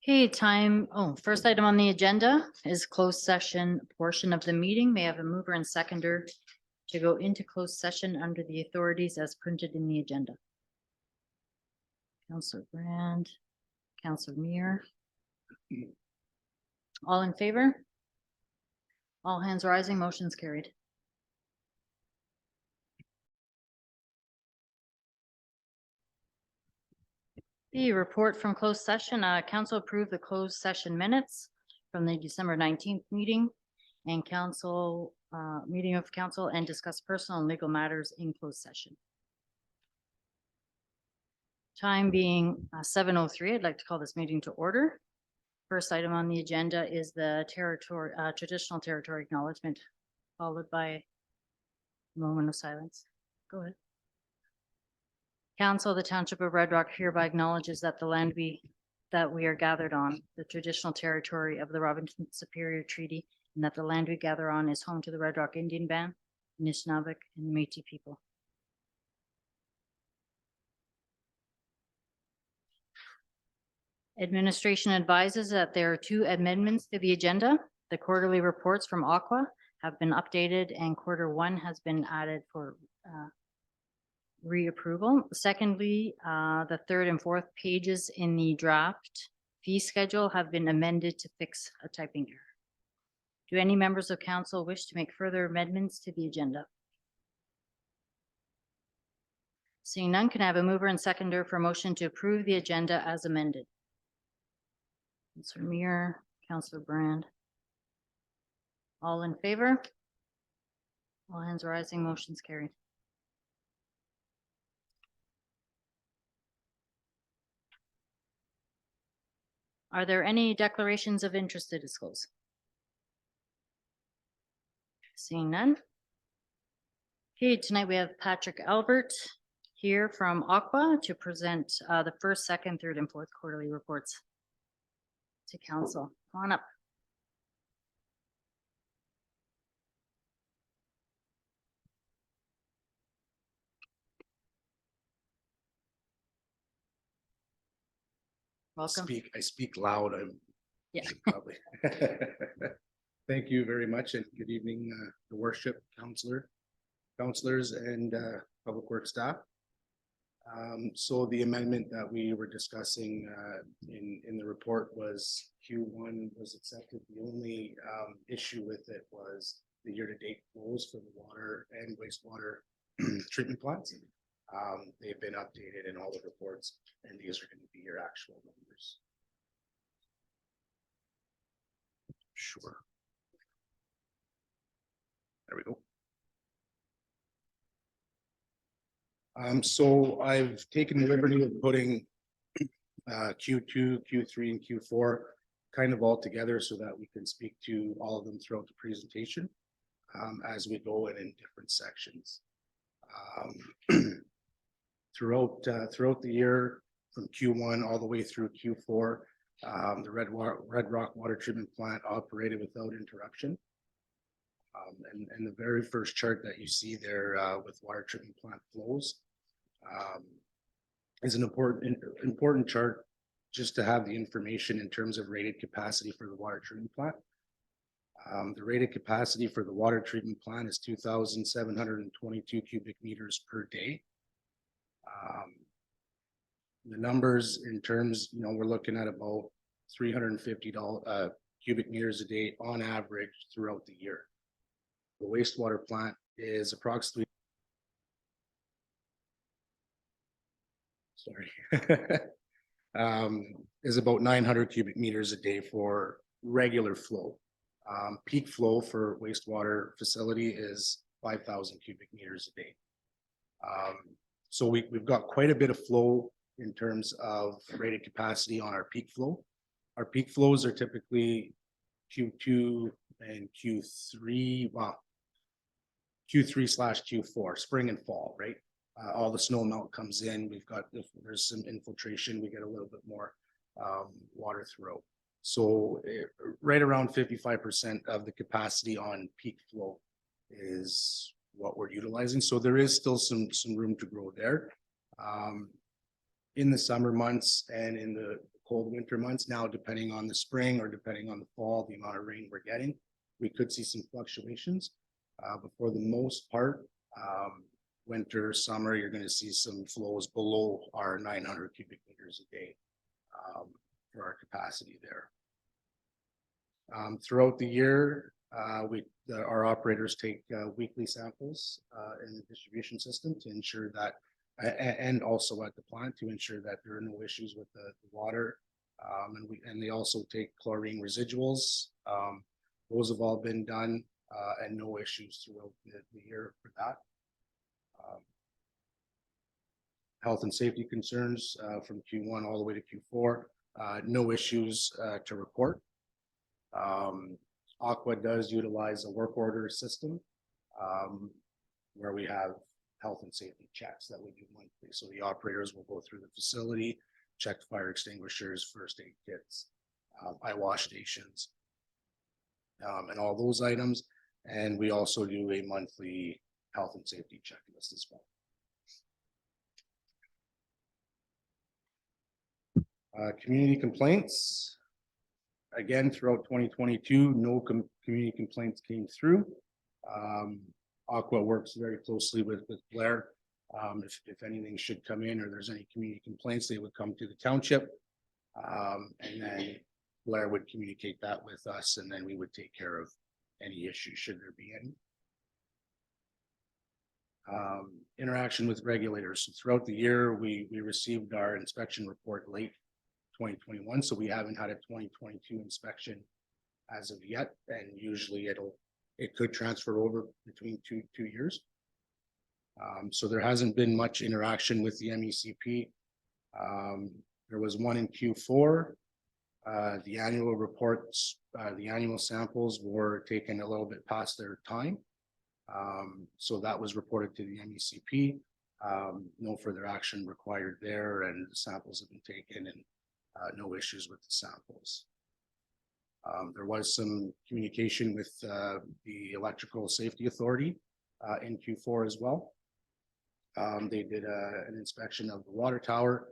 Okay, first item on the agenda is closed session portion of the meeting. May I have a mover and seconder to go into closed session under the authorities as printed in the agenda? Councillor Brand, Councillor Muir. All in favor? All hands rising, motion's carried. The report from closed session, council approved the closed session minutes from the December 19th meeting and meeting of council and discuss personal and legal matters in closed session. Time being 7:03, I'd like to call this meeting to order. First item on the agenda is the traditional territory acknowledgement, followed by a moment of silence. Go ahead. Council of the Township of Red Rock hereby acknowledges that the land that we are gathered on, the traditional territory of the Robinson Superior Treaty, and that the land we gather on is home to the Red Rock Indian Band, Anishinaabe, and Métis people. Administration advises that there are 2 amendments to the agenda. The quarterly reports from Aqua have been updated and Q1 has been added for reapproval. Secondly, the 3rd and 4th pages in the draft fee schedule have been amended to fix a typing error. Do any members of council wish to make further amendments to the agenda? Seeing none, can I have a mover and seconder for a motion to approve the agenda as amended? Councillor Muir, Councillor Brand. All in favor? All hands rising, motion's carried. Are there any declarations of interest to disclose? Seeing none. Okay, tonight we have Patrick Albert here from Aqua to present the 1st, 2nd, 3rd, and 4th quarterly reports to council. Come on up. Welcome. I speak loud. Yeah. Probably. Thank you very much, and good evening, the worship councillors, and public works staff. So the amendment that we were discussing in the report was Q1 was accepted. The only issue with it was the year-to-date flows for the water and wastewater treatment plants. They've been updated in all the reports, and these are going to be your actual numbers. Sure. There we go. So I've taken the liberty of putting Q2, Q3, and Q4 kind of all together so that we can speak to all of them throughout the presentation as we go in different sections. Throughout the year, from Q1 all the way through Q4, the Red Rock Water Treatment Plant operated without interruption. And the very first chart that you see there with water treatment plant flows is an important chart just to have the information in terms of rated capacity for the water treatment plant. The rated capacity for the water treatment plant is 2,722 cubic meters per day. The numbers in terms, we're looking at about 350 cubic meters a day on average throughout the year. The wastewater plant is approximately is about 900 cubic meters a day for regular flow. Peak flow for wastewater facility is 5,000 cubic meters a day. So we've got quite a bit of flow in terms of rated capacity on our peak flow. Our peak flows are typically Q2 and Q3, well, Q3/Q4, spring and fall, right? All the snow melt comes in. If there's some infiltration, we get a little bit more water through. So right around 55% of the capacity on peak flow is what we're utilizing. So there is still some room to grow there. In the summer months and in the cold winter months. Now, depending on the spring or depending on the fall, the amount of rain we're getting, we could see some fluctuations. But for the most part, winter, summer, you're going to see some flows below our 900 cubic meters a day for our capacity there. Throughout the year, our operators take weekly samples in the distribution system to ensure that, and also at the plant to ensure that there are no issues with the water. And they also take chlorine residuals. Those have all been done and no issues throughout the year for that. Health and safety concerns from Q1 all the way to Q4, no issues to report. Aqua does utilize a work order system where we have health and safety checks that we do monthly. So the operators will go through the facility, check fire extinguishers, first aid kits, eye wash stations, and all those items. And we also do a monthly health and safety checklist as well. Community complaints. Again, throughout 2022, no community complaints came through. Aqua works very closely with Blair. If anything should come in or there's any community complaints, they would come to the township. And then Blair would communicate that with us, and then we would take care of any issues should there be any. Interaction with regulators. So throughout the year, we received our inspection report late 2021, so we haven't had a 2022 inspection as of yet, and usually it could transfer over between two years. So there hasn't been much interaction with the MECP. There was one in Q4. The annual reports, the annual samples were taken a little bit past their time. So that was reported to the MECP. No further action required there, and the samples have been taken, and no issues with the samples. There was some communication with the Electrical Safety Authority in Q4 as well. They did an inspection of the water tower,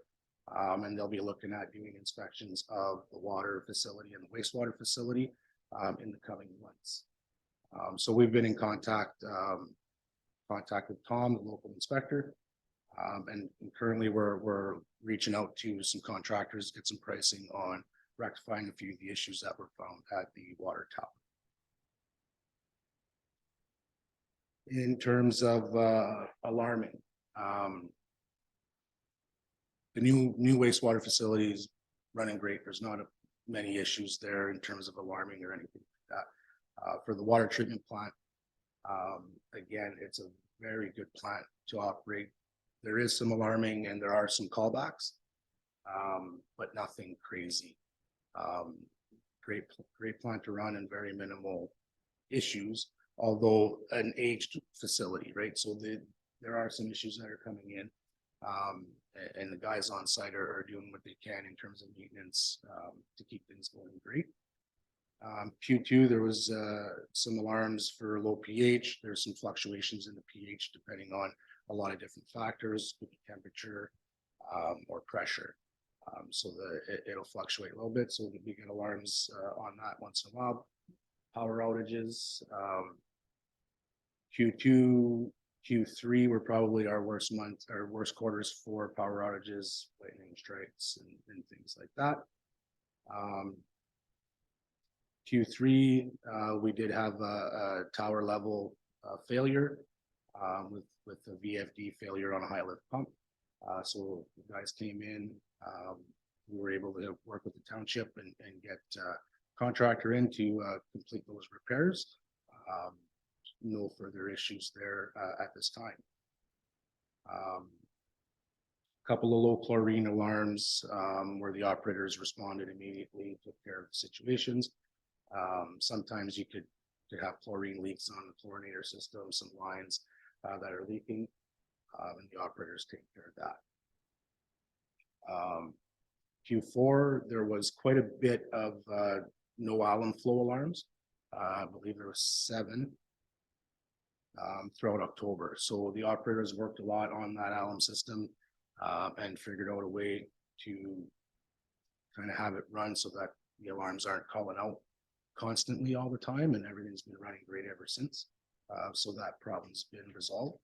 and they'll be looking at doing inspections of the water facility and the wastewater facility in the coming months. So we've been in contact with Tom, the local inspector, and currently we're reaching out to some contractors, get some pricing on rectifying a few of the issues that were found at the water tower. In terms of alarming, the new wastewater facility is running great. There's not many issues there in terms of alarming or anything like that. For the water treatment plant, again, it's a very good plant to operate. There is some alarming and there are some callbacks, but nothing crazy. Great plant to run and very minimal issues, although an aged facility, right? So there are some issues that are coming in, and the guys on site are doing what they can in terms of maintenance to keep things going great. Q2, there was some alarms for low pH. There's some fluctuations in the pH depending on a lot of different factors, could be temperature or pressure. So it'll fluctuate a little bit. So we get alarms on that once in a while. Power outages. Q2, Q3 were probably our worst quarters for power outages, lightning strikes, and things like that. Q3, we did have a tower level failure with the VFD failure on a high lift pump. So the guys came in, we were able to work with the township and get contractor in to complete those repairs. No further issues there at this time. A couple of low chlorine alarms where the operators responded immediately, took care of the situations. Sometimes you could have chlorine leaks on the chlorinator system, some lines that are leaking, and the operators take care of that. Q4, there was quite a bit of no alum flow alarms. I believe there was 7 throughout October. So the operators worked a lot on that alum system and figured out a way to kind of have it run so that the alarms aren't calling out constantly all the time, and everything's been running great ever since. So that problem's been resolved.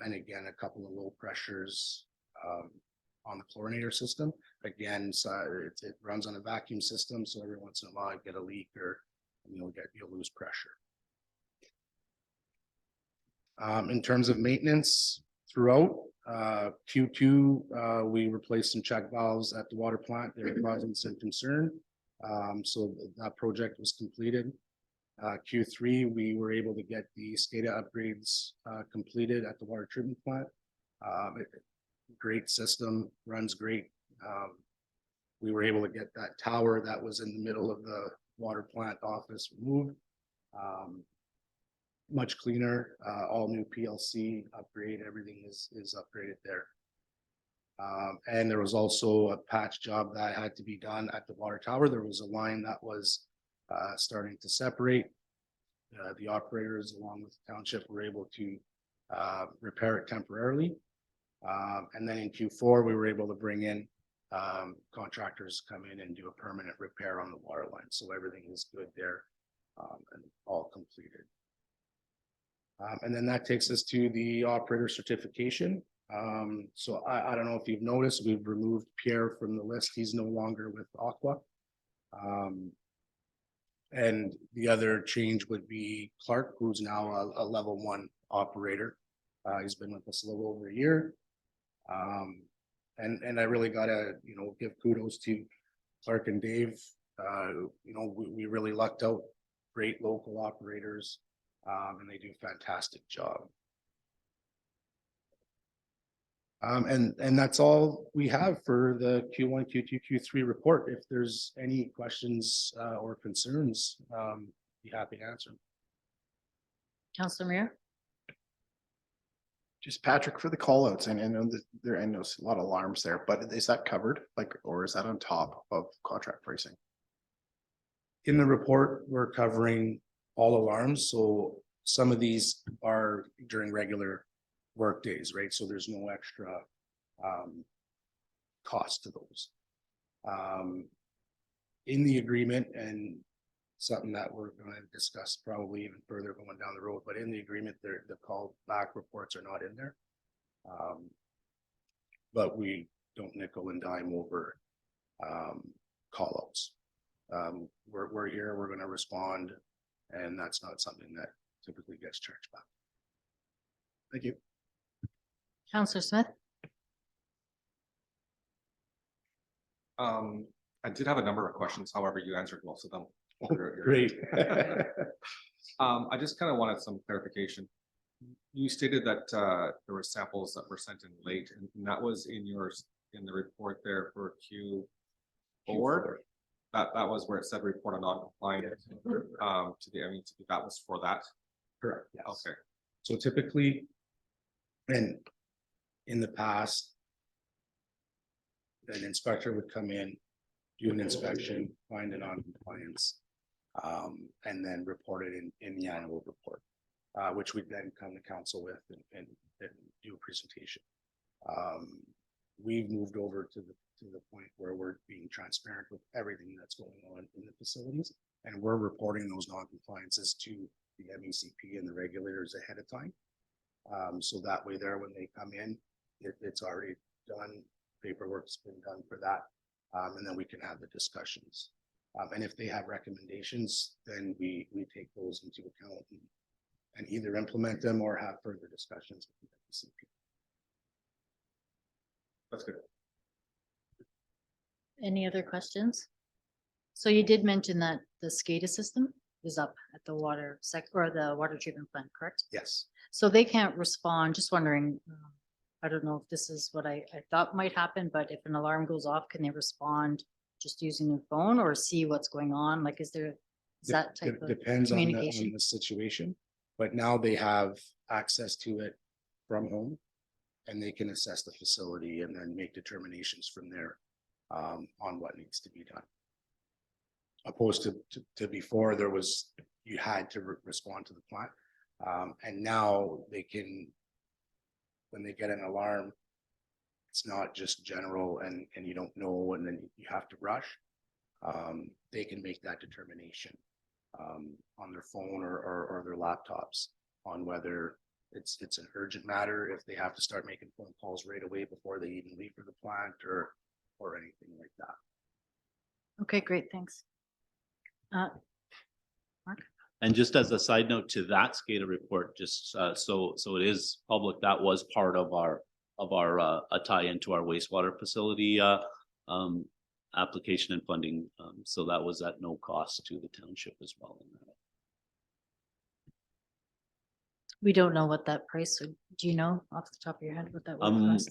And again, a couple of low pressures on the chlorinator system. Again, so it runs on a vacuum system, so every once in a while I get a leak or you'll lose pressure. In terms of maintenance throughout Q2, we replaced some check valves at the water plant. They were causing some concern. So that project was completed. Q3, we were able to get the SCADA upgrades completed at the water treatment plant. Great system, runs great. We were able to get that tower that was in the middle of the water plant office removed. Much cleaner, all new PLC upgrade, everything is upgraded there. And there was also a patch job that had to be done at the water tower. There was a line that was starting to separate. The operators along with the township were able to repair it temporarily. And then in Q4, we were able to bring in contractors come in and do a permanent repair on the water line. So everything is good there and all completed. And then that takes us to the operator certification. So I don't know if you've noticed, we've removed Pierre from the list. He's no longer with Aqua. And the other change would be Clark, who's now a level 1 operator. He's been with us a little over a year. And I really gotta, give kudos to Clark and Dave. We really lucked out, great local operators, and they do a fantastic job. And that's all we have for the Q1, Q2, Q3 report. If there's any questions or concerns, be happy to answer. Councilor Muir? Just Patrick, for the call outs, and I know that there, I know a lot of alarms there, but is that covered, or is that on top of contract pricing? In the report, we're covering all alarms. So some of these are during regular work days, right? So there's no extra cost to those. In the agreement, and something that we're going to discuss probably even further going down the road, but in the agreement, the call back reports are not in there. But we don't nickel and dime over call outs. We're here, we're going to respond, and that's not something that typically gets charged back. Thank you. Councilor Smith? I did have a number of questions, however, you answered most of them. Great. I just kind of wanted some clarification. You stated that there were samples that were sent in late, and that was in the report there for Q4. That was where it said report on non-compliance to the METP. That was for that. Correct. Yes. Okay. So typically, and in the past, an inspector would come in, do an inspection, find a non-compliance, and then report it in the annual report, which we'd then come to council with and do a presentation. We've moved over to the point where we're being transparent with everything that's going on in the facilities, and we're reporting those non-compliances to the MECP and the regulators ahead of time. So that way there, when they come in, it's already done, paperwork's been done for that, and then we can have the discussions. And if they have recommendations, then we take those into account and either implement them or have further discussions with the MECP. That's good. Any other questions? So you did mention that the SCADA system is up at the water or the water treatment plant, correct? Yes. So they can't respond, just wondering, I don't know if this is what I thought might happen, but if an alarm goes off, can they respond just using their phone or see what's going on? Like, is that type of Depends on communication? the situation, but now they have access to it from home, and they can assess the facility and then make determinations from there on what needs to be done. Opposed to before, you had to respond to the plant, and now they can, when they get an alarm, it's not just general and you don't know and then you have to rush. They can make that determination on their phone or their laptops on whether it's an urgent matter, if they have to start making phone calls right away before they even leave for the plant or anything like that. Okay, great, thanks. And just as a side note to that SCADA report, just so it is public, that was part of our a tie into our wastewater facility application and funding. So that was at no cost to the township as well. We don't know what that price would, do you know off the top of your head what that would cost?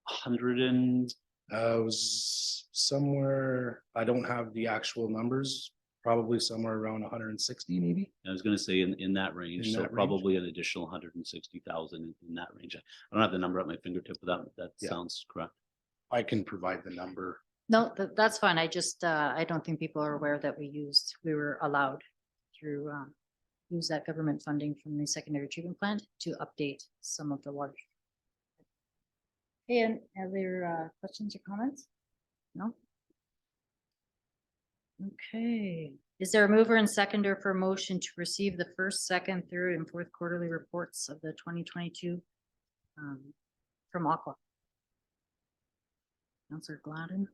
100 and It was somewhere, I don't have the actual numbers, probably somewhere around 160 maybe. I was gonna say in that range, In so that range? probably an additional 160,000 in that range. I don't have the number at my fingertip, but that Yeah. sounds correct. I can provide the number. No, that's fine. I just, I don't think people are aware that we were allowed through, use that government funding from the secondary treatment plant to update some of the water. Okay, and are there questions or comments? No? Okay, is there a mover and seconder for a motion to receive the first, second, third, and fourth quarterly reports of the 2022 from Aqua? Counselor Gladden.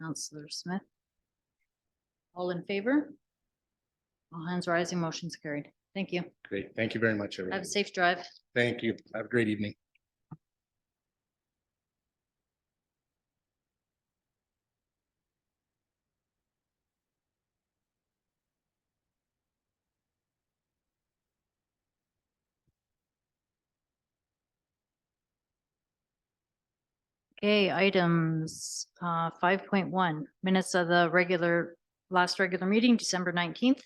Counselor Smith. All in favor? All hands rising, motion's carried. Thank you. Great. Thank you very much, Have everyone. a safe drive. Thank you. Have a great evening. Okay, items 5.1, minutes of the last regular meeting, December 19th.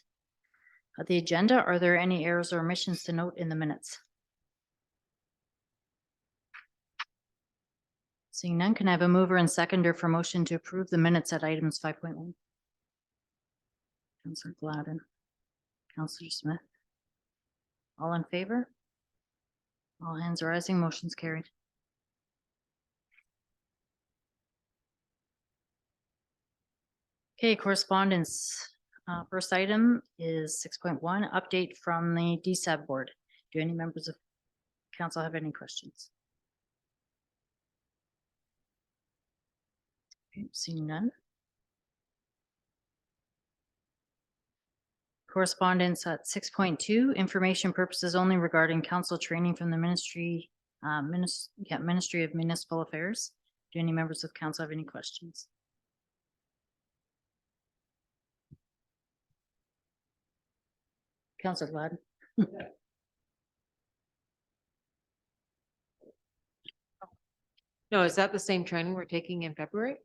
The agenda, are there any errors or omissions to note in the minutes? Seeing none, can I have a mover and seconder for motion to approve the minutes at items 5.1? Counselor Gladden. Counselor Smith. All in favor? All hands rising, motion's carried. Okay, correspondence. First item is 6.1, update from the DSAB board. Do any members of council have any questions? Okay, seeing none. Correspondence at 6.2, information purposes only regarding council training from the Ministry of Municipal Affairs. Do any members of council have any questions? Councilor Gladden. No, is that the same training we're taking in February?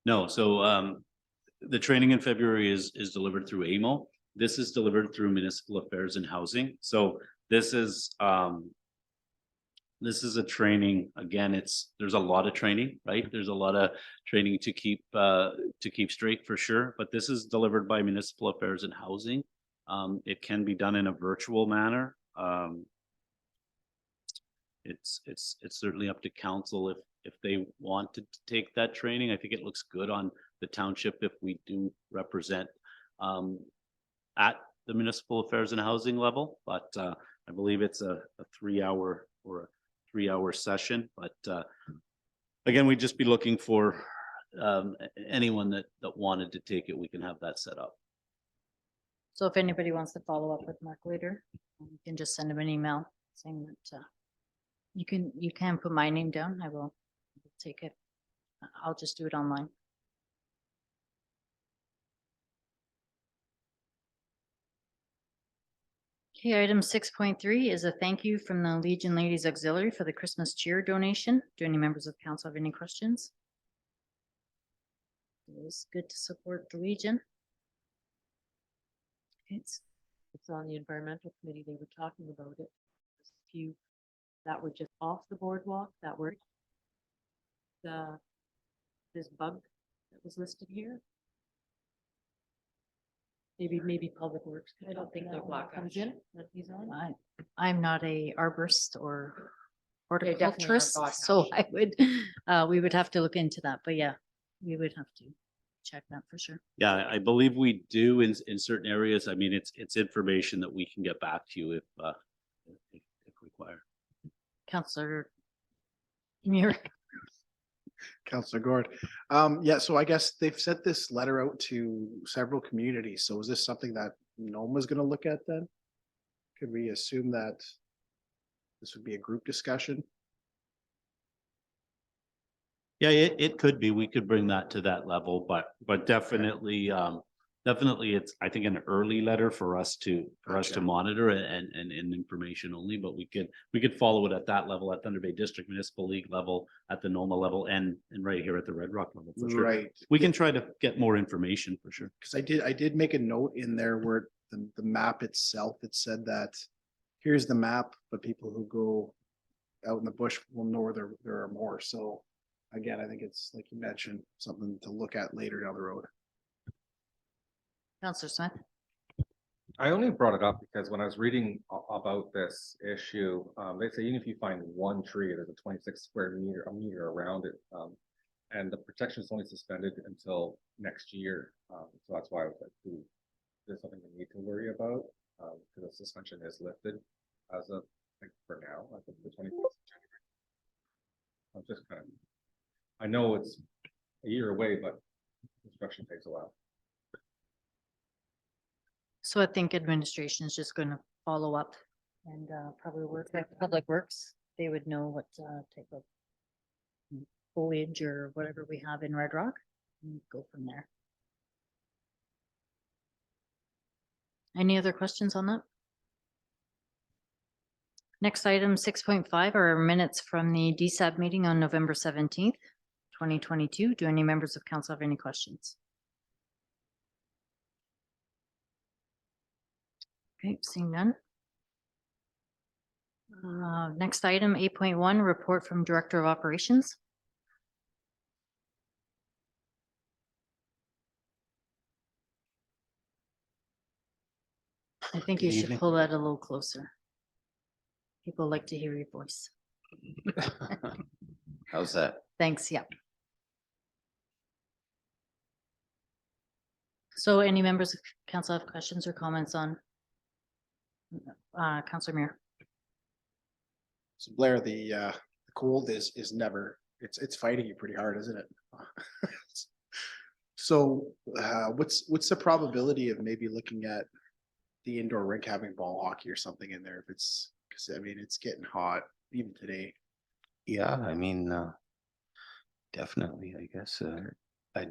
No, so the training in February is delivered through AMO. This is delivered through Municipal Affairs and Housing. So this is a training, again, there's a lot of training, right? There's a lot of training to keep straight for sure, but this is delivered by Municipal Affairs and Housing. It can be done in a virtual manner. It's certainly up to council if they wanted to take that training. I think it looks good on the township if we do represent at the Municipal Affairs and Housing level, but I believe it's a 3-hour or a 3-hour session. But again, we'd just be looking for anyone that wanted to take it. We can have that set up. So if anybody wants to follow up with Mark later, you can just send him an email saying that you can put my name down. I will take it. I'll just do it online. Okay, item 6.3 is a thank you from the Legion Ladies Auxiliary for the Christmas cheer donation. Do any members of council have any questions? It was good to support the Legion. It's on the environmental committee. They were talking about it. There's a few that were just off the boardwalk that were this bug that was listed here. Maybe Public Works. I don't think that block comes in that he's on. I'm not a arborist or definitely are horticulturists, so broadcast. I would, we would have to look into that, but yeah, we would have to check that for sure. Yeah, I believe we do in certain areas. I mean, it's information that we can get back to you if required. Counselor Muir, Counselor Gord. Yeah, so I guess they've sent this letter out to several communities. So is this something that NOMA is gonna look at then? Could we assume that this would be a group discussion? Yeah, it could be. We could bring that to that level, but definitely, definitely it's, I think, an early letter for us to Gotcha. monitor and information only, but we could follow it at that level, at Thunder Bay District Municipal League level, at the NOMA level, and right here at the Red Rock level for sure. Right, We can try to get more information for sure. because I did make a note in there where the map itself, it said that here's the map, but people who go out in the bush will know there are more. So again, I think it's like you mentioned, something to look at later down the road. Counselor Smith. I only brought it up because when I was reading about this issue, they say even if you find one tree, there's a 26 square meter, a meter around it. And the protection is only suspended until next year. So that's why I was like, ooh, there's something we need to worry about. Because the suspension is lifted as of, like, for now, I think the 21st of January. I'm just kind of, I know it's a year away, but construction takes a while. So I think administration is just gonna follow up and probably work with Public Works. They would know what type of foliage or whatever we have in Red Rock and go from there. Any other questions on that? Next item, 6.5 are minutes from the DSAB meeting on November 17th, 2022. Do any members of council have any questions? Okay, seeing none. Next item, 8.1, report from Director of Operations. I think you Good should evening. pull that a little closer. People like to hear your voice. How's that? Thanks, yeah. So any members of council have questions or comments on Councilor Muir? So Blair, the cold is never, it's fighting you pretty hard, isn't it? So what's the probability of maybe looking at the indoor rink having ball hockey or something in there if it's, because I mean, it's getting hot even today. Yeah, I mean, definitely, I guess, we're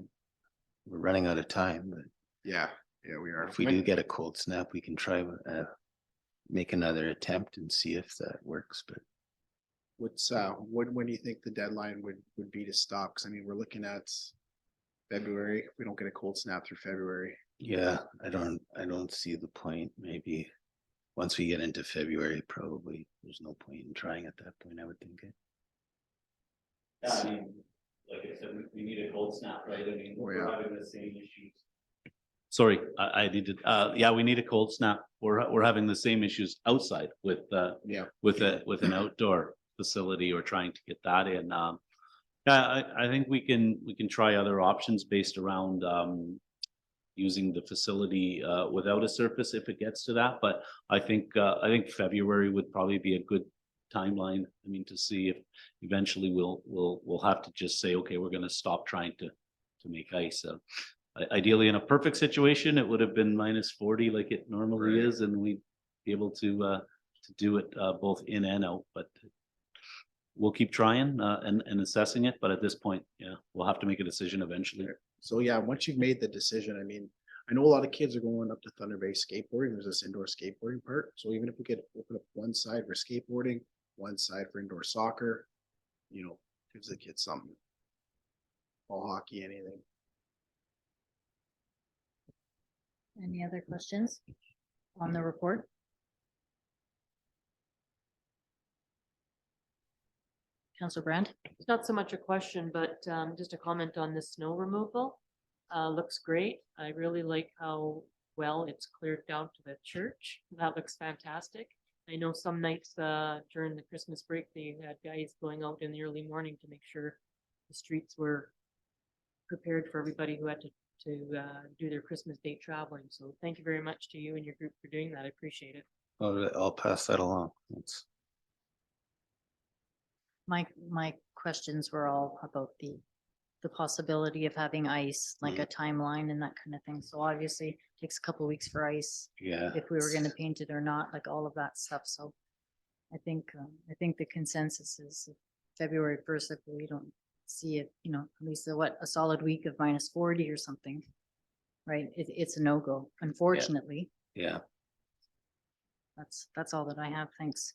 running out of time, but Yeah, we are. if we do get a cold snap, we can try, make another attempt and see if that works, but What's when do you think the deadline would be to stop? Because I mean, we're looking at February. If we don't get a cold snap through February. yeah, I don't see the point. Maybe once we get into February, probably there's no point in trying at that point, I would think. Yeah, I mean, like I said, we need a cold snap, right? I mean, we're having the same issues. Sorry, I needed, yeah, we need a cold snap. We're having the same issues outside with, Yeah. with an outdoor facility or trying to get that in. Yeah, I think we can try other options based around, using the facility, without a surface if it gets to that. But I think February would probably be a good timeline. I mean, to see if eventually we'll have to just say, okay, we're gonna stop trying to make ice. Ideally, in a perfect situation, it would have been -40 like it normally Right. is, and we'd be able to do it both in and out, but we'll keep trying and assessing it, but at this point, yeah, we'll have to make a decision eventually. So yeah, once you've made the decision, I mean, I know a lot of kids are going up to Thunder Bay skateboarding. There's this indoor skateboarding part. So even if we could open up one side for skateboarding, one side for indoor soccer, you know, gives the kids something. Ball hockey, anything. Any other questions on the report? Councilor Brand? It's not so much a question, but just a comment on the snow removal. Looks great. I really like how well it's cleared down to the church. That looks fantastic. I know some nights, during the Christmas break, they had guys going out in the early morning to make sure the streets were prepared for everybody who had to do their Christmas day traveling. So thank you very much to you and your group for doing that. I appreciate it. I'll pass that along. It's, My questions were all about the possibility of having ice, like a timeline and that kind of thing. So obviously it takes a couple of weeks for ice, yeah. if we were gonna paint it or not, like all of that stuff. So I think the consensus is February 1st, if we don't see it, you know, at least a solid week of -40 or something. Right? It's a no-go, unfortunately. Yeah, That's all that I have. Thanks.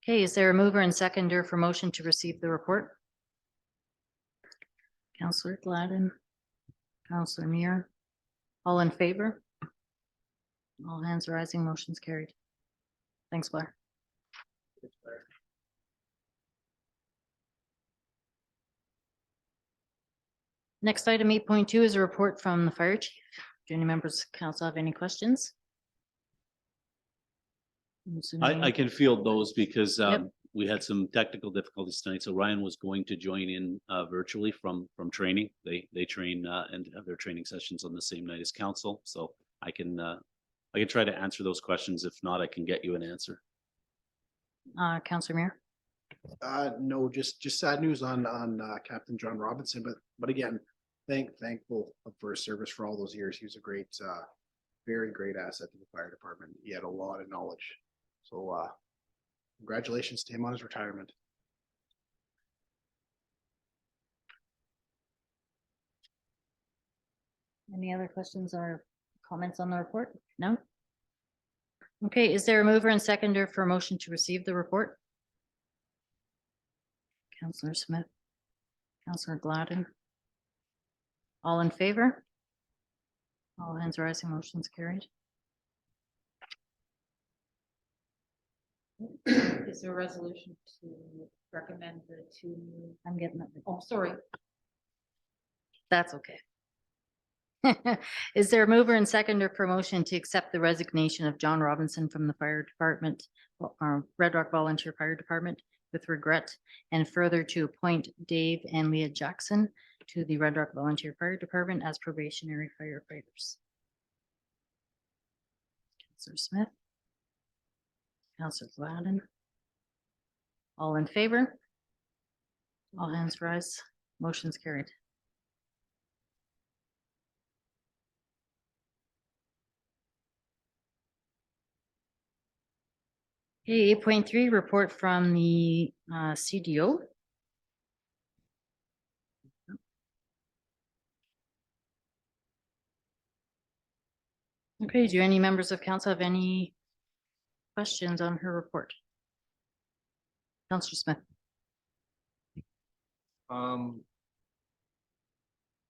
Okay, is there a mover and seconder for motion to receive the report? Counselor Gladden, Counselor Muir, all in favor? All hands rising, motion's carried. Thanks, Blair. Next item 8.2 is a report from the fire chief. Do any members of council have any questions? I'm assuming- I can field those because Yep. we had some technical difficulties tonight. So Ryan was going to join in virtually from training. They train and have their training sessions on the same night as council. So I can try to answer those questions. If not, I can get you an answer. Counselor Muir? No, just sad news on Captain John Robinson, but again, thankful for his service for all those years. He was a great, very great asset to the fire department. He had a lot of knowledge. So congratulations to him on his retirement. Any other questions or comments on the report? No? Okay, is there a mover and seconder for a motion to receive the report? Counselor Smith, Counselor Gladden. All in favor? All hands rising, motion's carried. Is there a resolution to recommend the two? I'm getting that. Oh, sorry. That's okay. Is there a mover and seconder for motion to accept the resignation of John Robinson from the fire department, Red Rock Volunteer Fire Department with regret, and further to appoint Dave and Leah Jackson to the Red Rock Volunteer Fire Department as probationary firefighters? Counselor Smith? Counselor Gladden? All in favor? All hands rise. Motion's carried. Okay, 8.3, report from the CDO. Okay, do any members of council have any questions on her report? Counselor Smith? I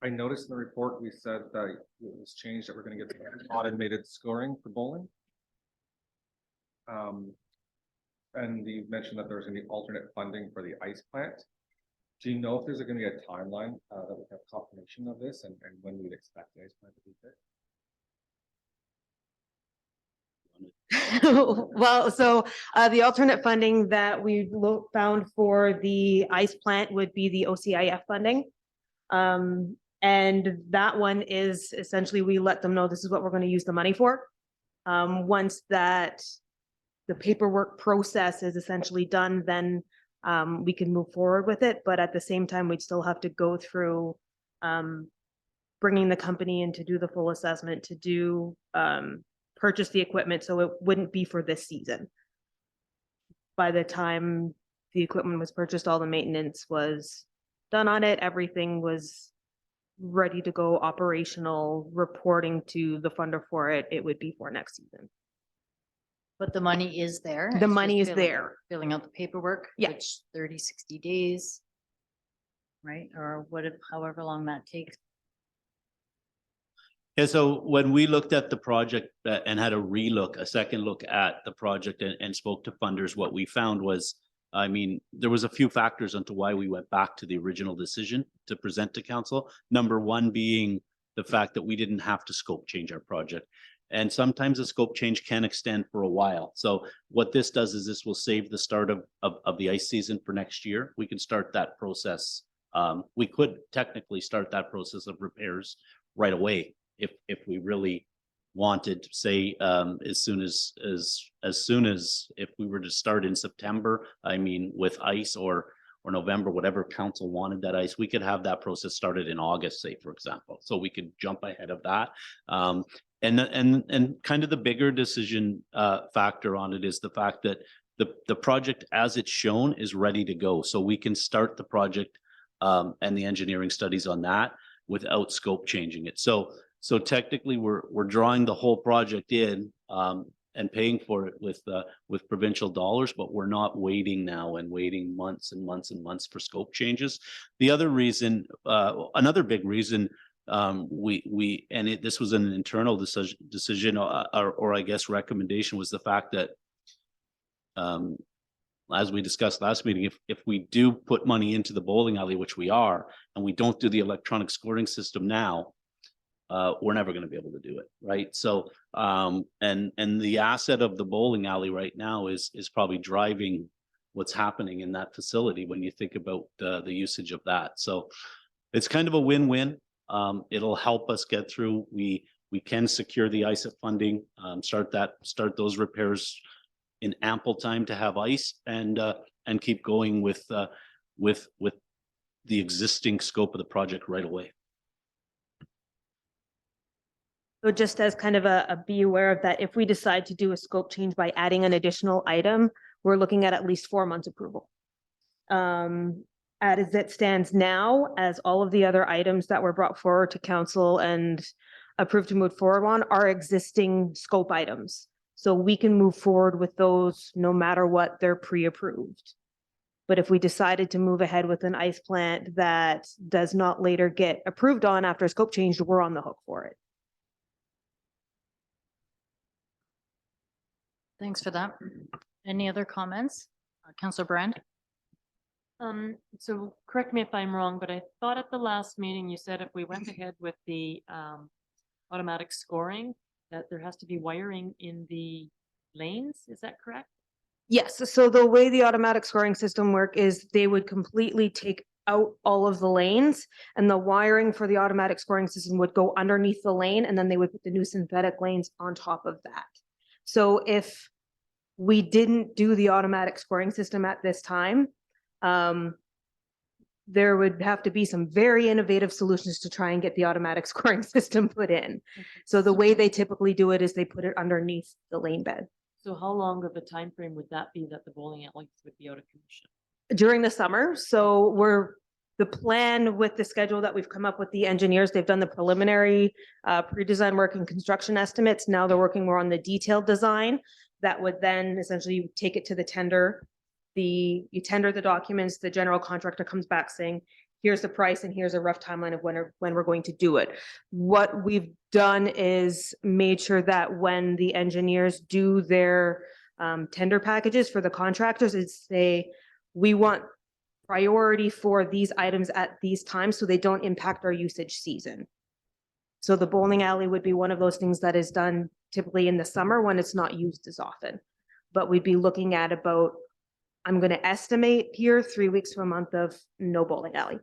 noticed in the report, we said that it was changed that we're gonna get automated scoring for bowling. And you mentioned that there's gonna be alternate funding for the ice plant. Do you know if there's gonna be a timeline that we have confirmation of this and when we'd expect the ice plant to be fit? Well, so the alternate funding that we found for the ice plant would be the OCIF funding. And that one is essentially, we let them know this is what we're going to use the money for. Once that the paperwork process is essentially done, then we can move forward with it. But at the same time, we'd still have to go through bringing the company in to do the full assessment, to do purchase the equipment, so it wouldn't be for this season. By the time the equipment was purchased, all the maintenance was done on it, everything was ready to go, operational, reporting to the funder for it, it would be for next season. But the money is there. The it's just money is filling- there. Filling out the paperwork. Yeah. Which 30, 60 days. Right, or however long that takes. Yeah, so when we looked at the project and had a second look at the project and spoke to funders, what we found was, I mean, there was a few factors onto why we went back to the original decision to present to council. Number one being the fact that we didn't have to scope change our project. And sometimes a scope change can extend for a while. So what this does is this will save the start of the ice season for next year. We can start that process. We could technically start that process of repairs right away if we really wanted to say, as soon as if we were to start in September, I mean, with ice or November, whatever council wanted that ice, we could have that process started in August, say, for example. So we could jump ahead of that. And kind of the bigger decision factor on it is the fact that the project as it's shown is ready to go. So we can start the project and the engineering studies on that without scope changing it. So technically we're drawing the whole project in and paying for it with provincial dollars, but we're not waiting now and waiting months and months and months for scope changes. The other reason, another big reason, this was an internal decision or I guess recommendation, was the fact that as we discussed last meeting, if we do put money into the bowling alley, which we are, and we don't do the electronic scoring system now, we're never going to be able to do it, right? So, and the asset of the bowling alley right now is probably driving what's happening in that facility when you think about the usage of that. So it's kind of a win-win. It'll help us get through. We can secure the ISA funding, start those repairs in ample time to have ice, and keep going with the existing scope of the project right away. So just as kind of a be aware of that, if we decide to do a scope change by adding an additional item, we're looking at least 4 months approval. As it stands now, as all of the other items that were brought forward to council and approved to move forward on are existing scope items. So we can move forward with those no matter what, they're pre-approved. But if we decided to move ahead with an ice plant that does not later get approved on after a scope change, we're on the hook for it. Thanks for that. Any other comments? Councillor Brand? So correct me if I'm wrong, but I thought at the last meeting you said if we went ahead with the automatic scoring, that there has to be wiring in the lanes. Is that correct? Yes, so the way the automatic scoring system work is they would completely take out all of the lanes, and the wiring for the automatic scoring system would go underneath the lane, and then they would put the new synthetic lanes on top of that. So if we didn't do the automatic scoring system at this time, there would have to be some very innovative solutions to try and get the automatic scoring system put in. So the way they typically do it is they put it underneath the lane bed. So how long of a time frame would that be that the bowling alleys would be out of commission? During the summer, so the plan with the schedule that we've come up with the engineers, they've done the preliminary pre-design work and construction estimates. Now they're working more on the detailed design that would then essentially take it to the tender. You tender the documents, the general contractor comes back saying, here's the price and here's a rough timeline of when we're going to do it. What we've done is made sure that when the engineers do their tender packages for the contractors, it's we want priority for these items at these times so they don't impact our usage season. So the bowling alley would be one of those things that is done typically in the summer when it's not used as often. But we'd be looking at about, I'm going to estimate here 3 weeks to a month of no bowling alley.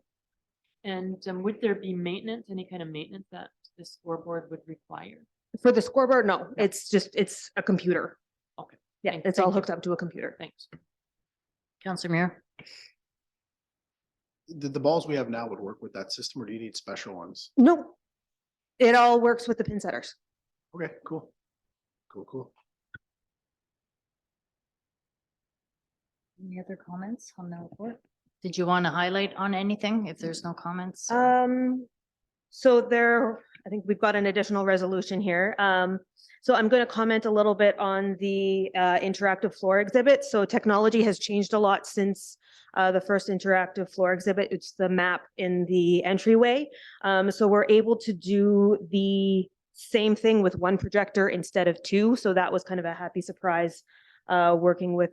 And would there be maintenance, any kind of maintenance that the scoreboard would require? For the scoreboard, no, it's a computer. Okay. Yeah, it's all hooked up to a computer. Thanks. Councillor Muir? The balls we have now would work with that system, or do you need special ones? No, it all works with the pin setters. Okay, cool. Cool. Any other comments on the report? Did you want to highlight on anything if there's no comments? So I think we've got an additional resolution here. So I'm going to comment a little bit on the interactive floor exhibit. So technology has changed a lot since the first interactive floor exhibit. It's the map in the entryway. So we're able to do the same thing with one projector instead of two. So that was kind of a happy surprise working with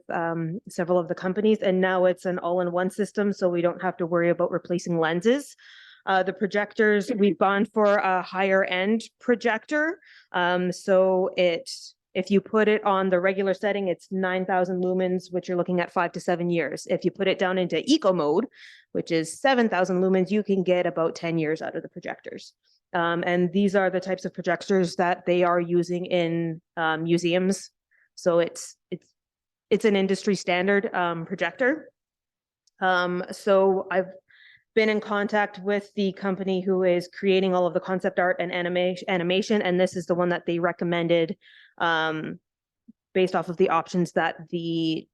several of the companies. And now it's an all-in-one system, so we don't have to worry about replacing lenses. The projectors, we've gone for a higher end projector. So if you put it on the regular setting, it's 9,000 lumens, which you're looking at 5 to 7 years. If you put it down into eco mode, which is 7,000 lumens, you can get about 10 years out of the projectors. And these are the types of projectors that they are using in museums. So it's an industry standard projector. So I've been in contact with the company who is creating all of the concept art and animation, and this is the one that they recommended based off of the options that the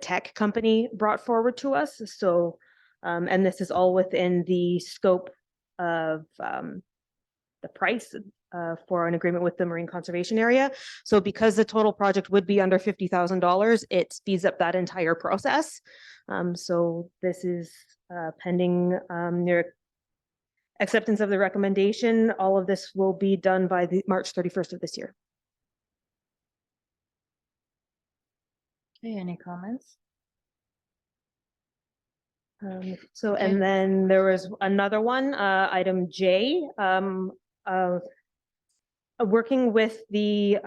tech company brought forward to us. So, and this is all within the scope of the price for an agreement with the Marine Conservation Area. So because the total project would be under $50,000, it speeds up that entire process. So this is pending your acceptance of the recommendation. All of this will be done by the March 31st of this year. Okay, any comments? So, Okay. and then there was another one, item J, working with the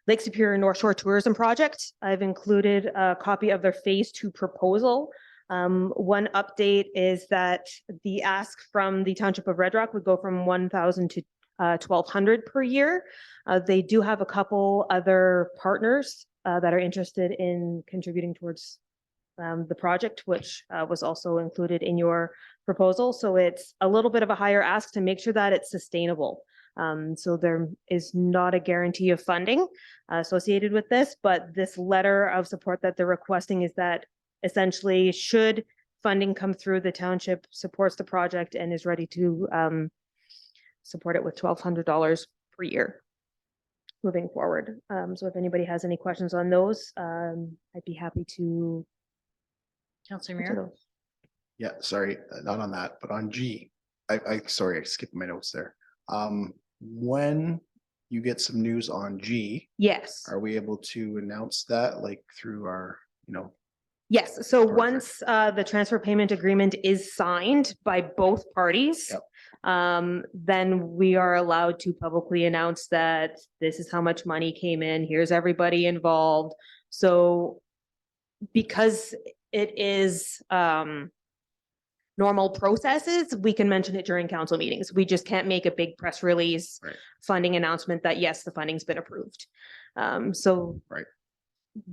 Lake Superior North Shore Tourism Project. I've included a copy of their phase 2 proposal. One update is that the ask from the Township of Red Rock would go from 1,000 to 1,200 per year. They do have a couple other partners that are interested in contributing towards the project, which was also included in your proposal. So it's a little bit of a higher ask to make sure that it's sustainable. So there is not a guarantee of funding associated with this, but this letter of support that they're requesting is that essentially should funding come through, the township supports the project and is ready to support it with $1,200 per year moving forward. So if anybody has any questions on those, I'd be happy to Councillor answer Muir? those. Yeah, sorry, not on that, but on G. Sorry, I skipped my notes there. When you get some news on G, Yes. are we able to announce that like through our, Yes, so Perfect. once the transfer payment agreement is signed by both parties, Yep. then we are allowed to publicly announce that this is how much money came in, here's everybody involved. So because it is normal processes, we can mention it during council meetings. We just can't make a big press release Right. funding announcement that yes, the funding's been approved. So Right.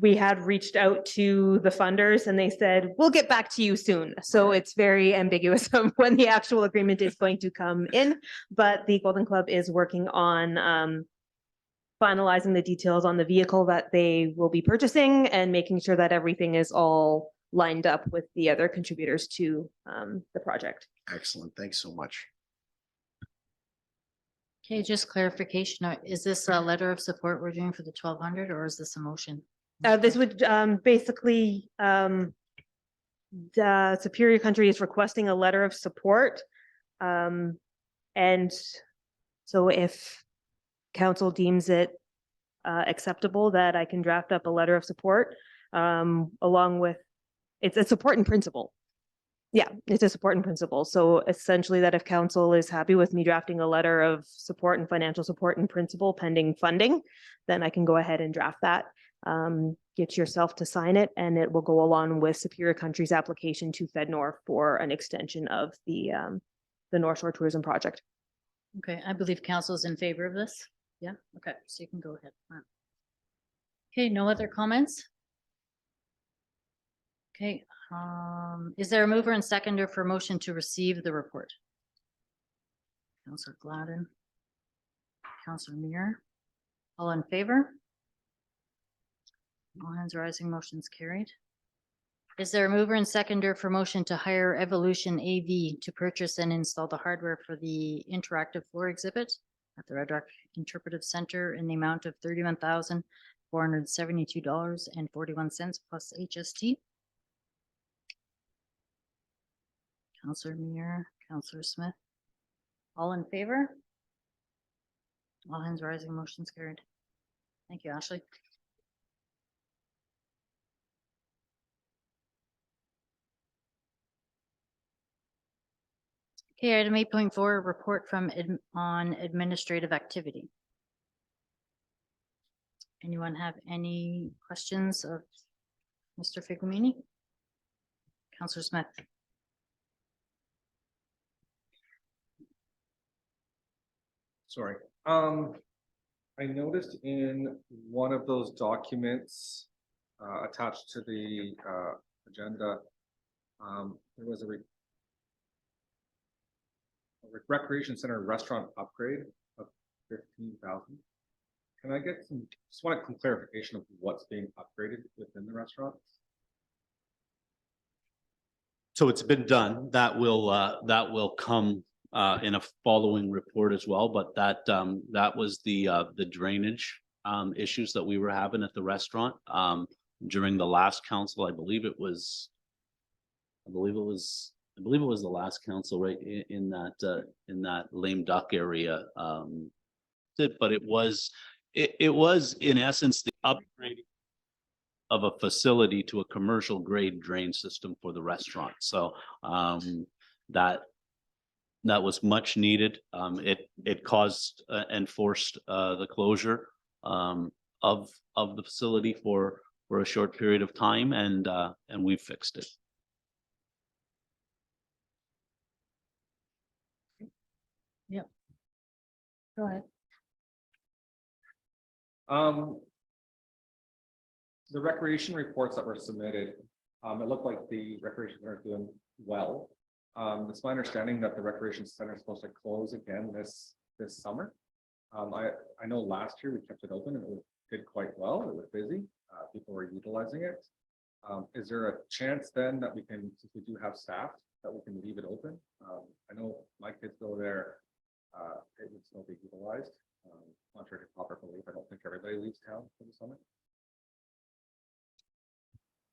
we had reached out to the funders and they said, we'll get back to you soon. So it's very ambiguous of when the actual agreement is going to come in, but the Golden Club is working on finalizing the details on the vehicle that they will be purchasing and making sure that everything is all lined up with the other contributors to the project. Excellent, thanks so much. Okay, just clarification. Is this a letter of support we're doing for the 1,200 or is this a motion? This would basically, the Superior Country is requesting a letter of support. And so if council deems it acceptable, that I can draft up a letter of support along with, it's a support in principle. Yeah, it's a support in principle. So essentially that if council is happy with me drafting a letter of support and financial support in principle pending funding, then I can go ahead and draft that. Get yourself to sign it and it will go along with Superior Country's application to FedNor for an extension of the North Shore Tourism Project. Okay, I believe council is in favor of this. Yeah, okay, so you can go ahead. Okay, no other comments? Okay, is there a mover and seconder for motion to receive the report? Councillor Gladden. Councillor Muir. All in favor? All hands rising, motion's carried. Is there a mover and seconder for motion to hire Evolution AV to purchase and install the hardware for the interactive floor exhibit at the Red Rock Interpretive Center in the amount of $31,472.41 plus HST? Councillor Muir, Councillor Smith. All in favor? All hands rising, motion's carried. Thank you, Ashley. Okay, item 8.4, report from on administrative activity. Anyone have any questions of Mr. Figumini? Counselor Smith? Sorry. I noticed in one of those documents attached to the agenda, there was a recreation center restaurant upgrade of 15,000. Can I get some, just want some clarification of what's being upgraded within the restaurant? So it's been done. That will come in a following report as well, but that was the drainage issues that we were having at the restaurant during the last council. I believe it was the last council, right, in that lame duck area. But it was in essence the upgrading of a facility to a commercial grade drain system for the restaurant. So that was much needed. It caused and forced the closure of the facility for a short period of time, and we've fixed it. Go ahead. The recreation reports that were submitted, it looked like the recreation center are doing well. It's my understanding that the recreation center is supposed to close again this summer. I know last year we kept it open and it did quite well. It was busy. People were utilizing it. Is there a chance then that we can, since we do have staff, that we can leave it open? I know my kids go there. It would still be utilized. Contrary to popular belief, I don't think everybody leaves town for the summer.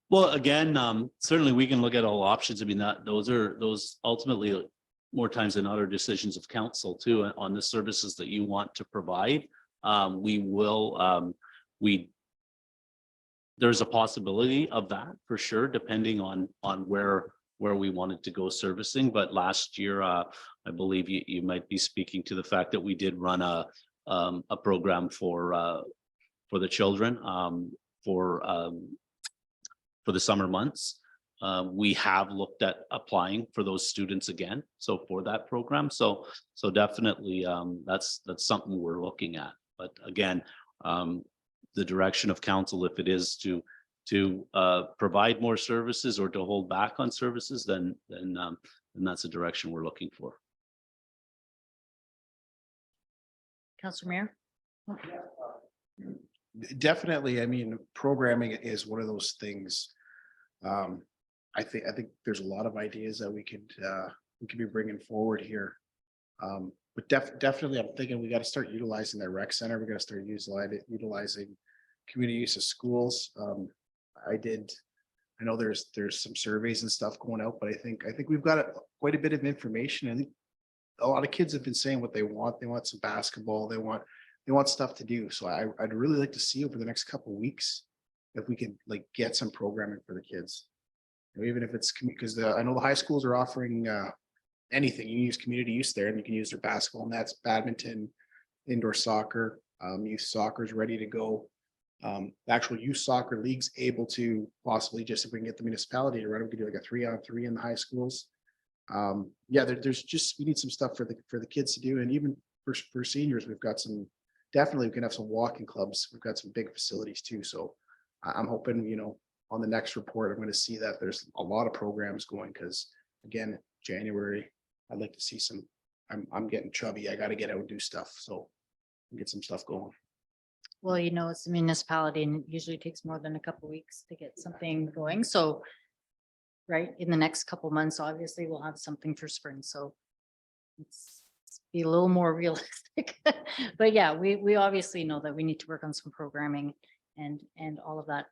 Well, again, certainly we can look at all options. I mean, those ultimately more times than not are decisions of council too on the services that you want to provide. There's a possibility of that for sure, depending on where we wanted to go servicing. But last year, I believe you might be speaking to the fact that we did run a program for the children for the summer months. We have looked at applying for those students again. So for that program, so definitely that's something we're looking at. But again, the direction of council, if it is to provide more services or to hold back on services, then that's the direction we're looking for. Counselor Mayor? Definitely, I mean, programming is one of those things. I think there's a lot of ideas that we could be bringing forward here. But definitely, I'm thinking we got to start utilizing the rec center. We got to start utilizing community use of schools. I know there's some surveys and stuff going out, but I think we've got quite a bit of information. I think a lot of kids have been saying what they want. They want some basketball. They want stuff to do. So I'd really like to see over the next couple of weeks if we can like get some programming for the kids. Even if it's because I know the high schools are offering anything. You can use community use there, and you can use their basketball, and that's badminton, indoor soccer, youth soccer is ready to go. The actual youth soccer league's able to possibly, just if we can get the municipality to run it, we could do like a 3-on-3 in the high schools. There's just, we need some stuff for the kids to do, and even for seniors, we've got some. Definitely, we can have some walking clubs. We've got some big facilities too. So I'm hoping, on the next report, I'm going to see that there's a lot of programs going, because again, January, I'd like to see some. I'm getting chubby. I got to get out and do stuff. So get some stuff going. Well, it's a municipality and it usually takes more than a couple weeks to get something going. So, right, in the next couple months, obviously we'll have something for spring. So let's be a little more realistic. But yeah, we obviously know that we need to work on some programming and all of that.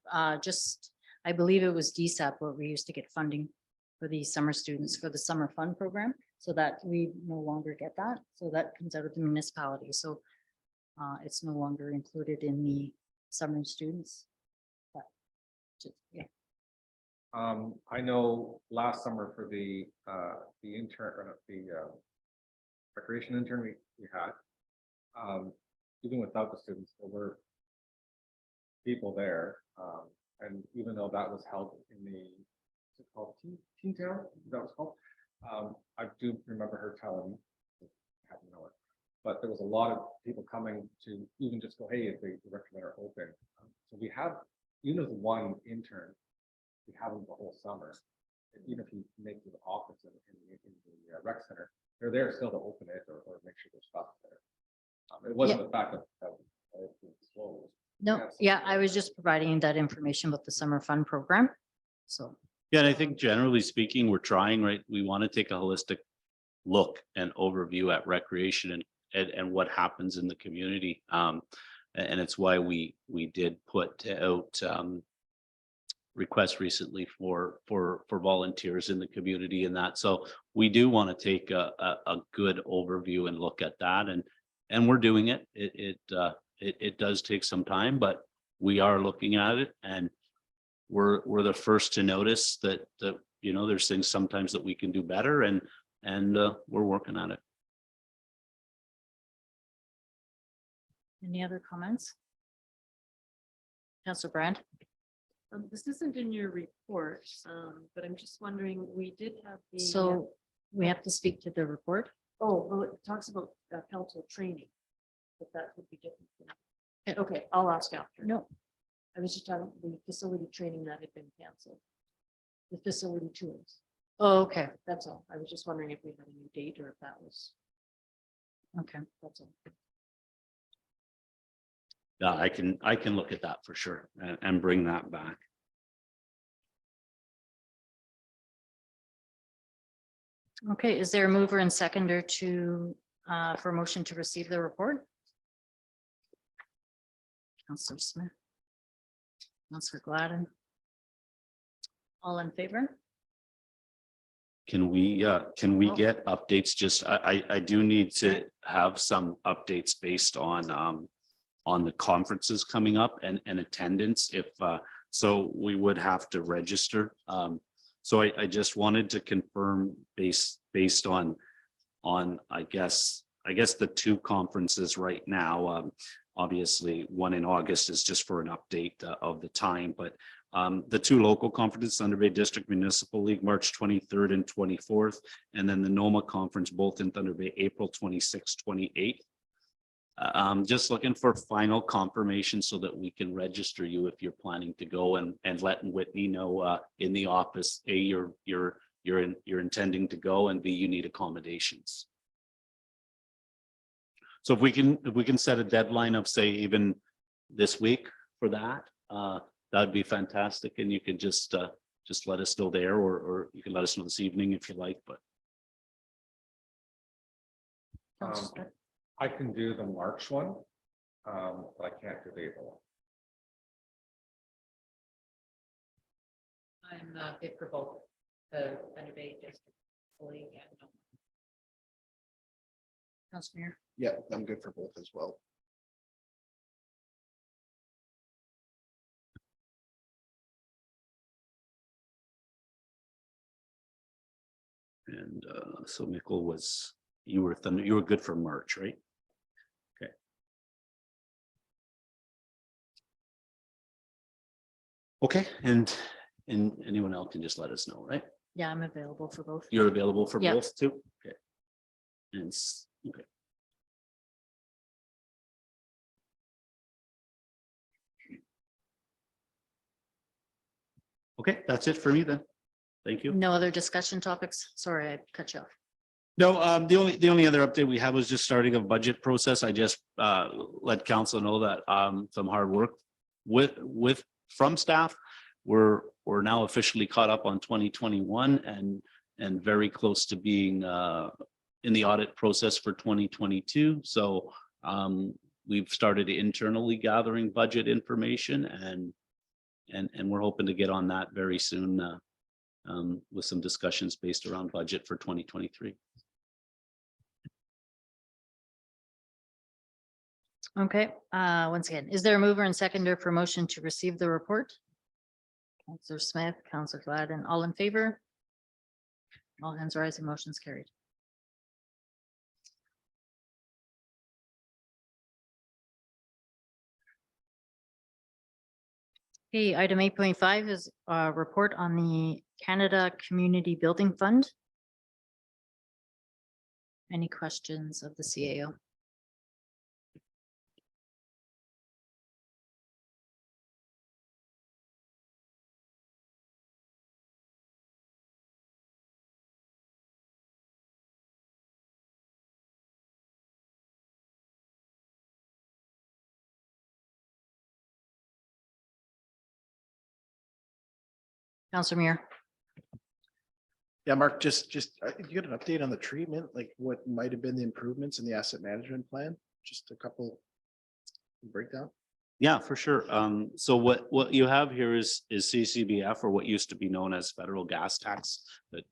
I believe it was DSAP where we used to get funding for the summer students for the summer fun program, so that we no longer get that. So that comes out of the municipality. So it's no longer included in the summer students. But yeah. I know last summer for the intern, or not, the recreation intern we had. Even without the students, there were people there. And even though that was held in the, what's it called, Teen Town, that was called. I do remember her telling me, I have to know it, but there was a lot of people coming to even just go, hey, if the rec center are open. So we have, even as one intern, we have them the whole summer. And even if you make it to the office in the rec center, they're there still to open it or make sure there's stuff there. It wasn't the fact that it was closed. No, Yeah, so- yeah, I was just providing that information about the summer fun program. So, Yeah, and I think generally speaking, we're trying, right? We want to take a holistic look and overview at recreation and what happens in the community. And it's why we did put out requests recently for volunteers in the community and that. So we do want to take a good overview and look at that, and we're doing it. It does take some time, but we are looking at it, and we're the first to notice that there's things sometimes that we can do better, and we're working on it. any other comments? Councillor Brand? This isn't in your report, but I'm just wondering, we did have the. So we have to speak to the report. Oh, well, it talks about council training, but that would be different. Yeah. Okay, I'll ask after. No, I was just talking the facility training that had been canceled. The facility tours, oh, okay, that's all. I was just wondering if we had a new date or if that was, okay. that's all. Yeah, I can look at that for sure and bring that back. Okay, is there a mover and seconder to, for a motion to receive the report? Councillor Smith. Councillor Gladden. All in favor? Can we get updates? Just, I do need to have some updates based on the conferences coming up and attendance. If, so we would have to register. So I just wanted to confirm based on I guess the two conferences right now. Obviously, one in August is just for an update of the time, but the two local conferences, Thunder Bay District Municipal League, March 23rd and 24th, and then the NOMA conference, both in Thunder Bay, April 26th, 28th. Just looking for final confirmation so that we can register you if you're planning to go, and letting Whitney know in the office, A, you're intending to go, and B, you need accommodations. So if we can set a deadline of, say, even this week for that, that'd be fantastic. And you can just let us know there, or you can let us know this evening if you like, but. I can do the March one, but I can't do the April one. I'm fit for both the Thunder Bay District League and Councillor. Yeah, I'm good for both as well. And so Michael you were good for March, right? Okay. Okay, and anyone else can just let us know, right? Yeah, I'm available for both. You're available for Yeah. both too? Okay. And okay. Okay, that's it for me then. Thank you. No other discussion topics? Sorry, I cut you off. No, the only other update we have was just starting a budget process. I just let council know that some hard work from staff. We're now officially caught up on 2021 and very close to being in the audit process for 2022. So we've started internally gathering budget information, and we're hoping to get on that very soon with some discussions based around budget for 2023. Okay, once again, is there a mover and seconder for motion to receive the report? Counselor Smith, Counselor Gladden, all in favor? All hands rising, motion's carried. Okay, item 8.5 is a report on the Canada Community Building Fund. Any questions of the CAO? Counselor Muir. Yeah, Mark, you got an update on the treatment, like what might have been the improvements in the asset management plan? Just a couple breakdown? Yeah, for sure. So what you have here is CCBF, or what used to be known as federal gas tax that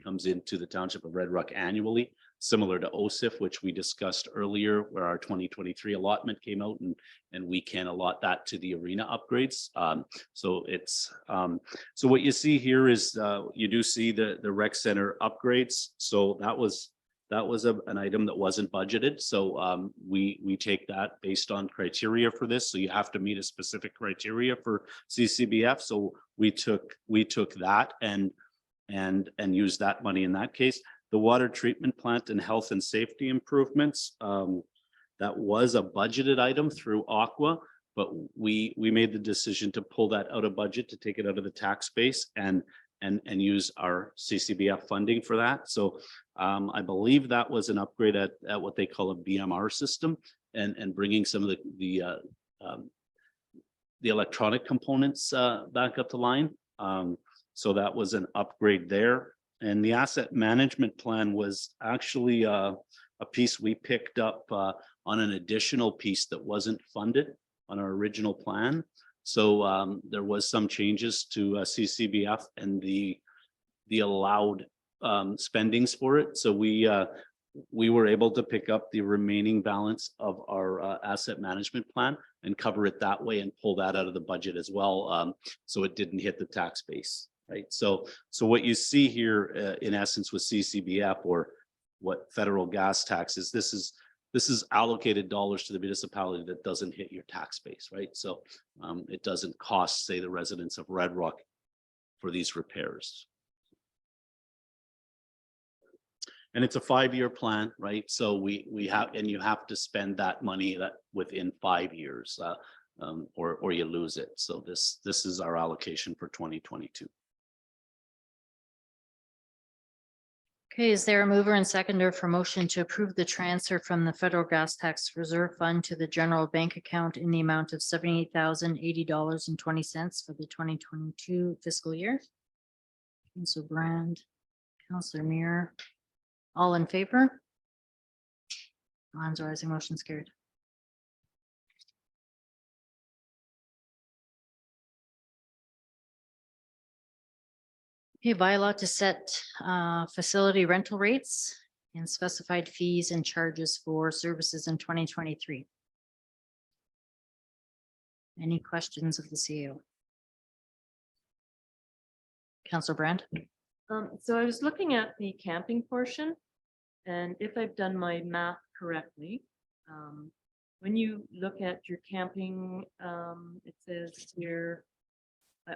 comes into the township of Red Rock annually, similar to OSIF, which we discussed earlier, where our 2023 allotment came out and we can allot that to the arena upgrades. So what you see here is you do see the rec center upgrades. So that was an item that wasn't budgeted. So we take that based on criteria for this. So you have to meet a specific criteria for CCBF. So we took that and used that money in that case. The water treatment plant and health and safety improvements, that was a budgeted item through Aqua, but we made the decision to pull that out of budget, to take it out of the tax base and use our CCBF funding for that. So I believe that was an upgrade at what they call a BMR system, and bringing some of the electronic components back up the line. So that was an upgrade there. And the asset management plan was actually a piece we picked up on an additional piece that wasn't funded on our original plan. So there was some changes to CCBF and the allowed spendings for it. So we were able to pick up the remaining balance of our asset management plan and cover it that way and pull that out of the budget as well. So it didn't hit the tax base, right? So what you see here in essence with CCBF, or what federal gas tax is, this is allocated dollars to the municipality that doesn't hit your tax base, right? So it doesn't cost, say, the residents of Red Rock for these repairs. And it's a 5-year plan, right? So we have, and you have to spend that money within 5 years, or you lose it. So this is our allocation for 2022. Okay, is there a mover and seconder for motion to approve the transfer from the federal gas tax reserve fund to the general bank account in the amount of $78,080.20 for the 2022 fiscal year? Councilor Brand, Councilor Muir, all in favor? Hands rising, motion's carried. Okay, bylaw to set facility rental rates and specified fees and charges for services in 2023. Any questions of the CEO? Councilor Brand? So I was looking at the camping portion, and if I've done my math correctly, when you look at your camping, it says here,